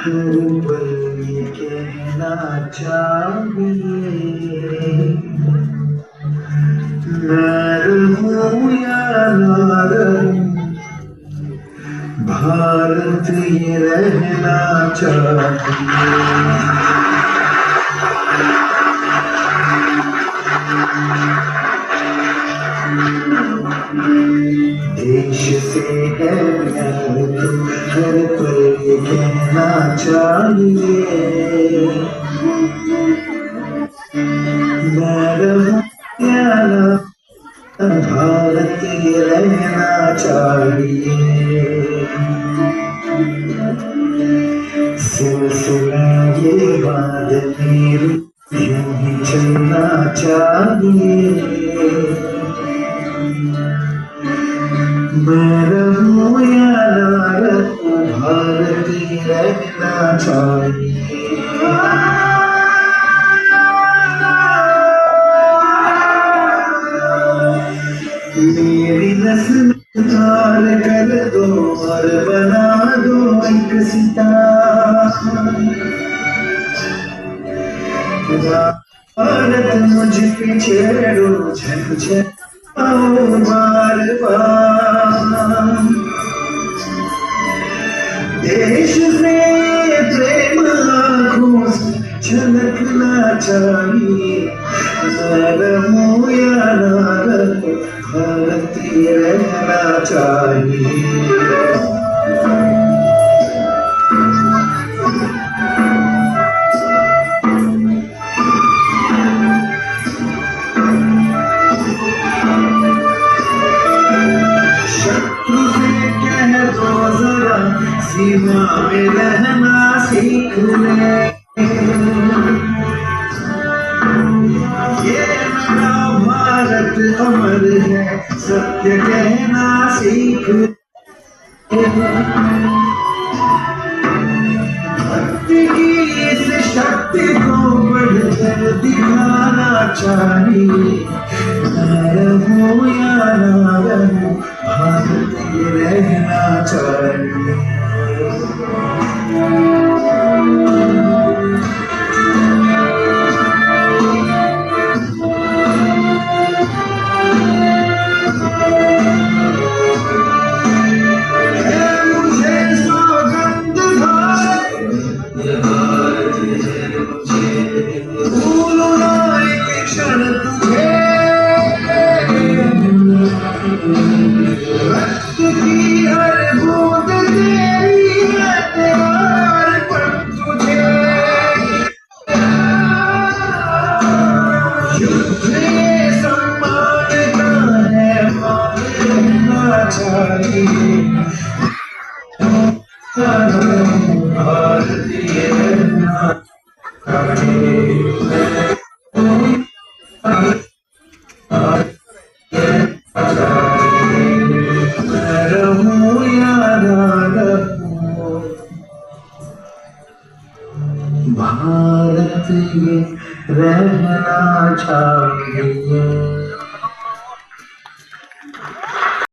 पल ये कहना चाहिए, मैं रहूं या ना रहूं, भारत ये रहना चाहिए। देश से है हर पल ये कहना चाहिए, मैं रहूं या ना, भारत ये रहना चाहिए। सिलसिला ये बात मेरी यूं ही चलना चाहिए, मैं रहूं या ना रहूं, भारत ये रहना चाहिए। मेरी नस्ल तार कर दो और बना दो एक सितारा, भारत मुझ पे छेड़ो झंझाओ बार बार, देश से प्रेम आँखों से झलकना चाहिए, मैं रहूं या ना रहूं, भारत ये रहना चाहिए। शत्रु से कह दो जरा सीमा में रहना सीख ले, ये मेरा भारत अमर है, सत्य कहना सीख ले। भक्ति की इस शक्ति को बढ़कर दिखाना चाहिए, मैं रहूं या ना रहूं, भारत ये रहना चाहिए। रक्त की हर बूंद तेरी है, दीवार पर तुझे युद्ध ये सम्मान का है, मानना चाहिए, भारतीय रहना चाहिए। भारत ये रहना चाहिए।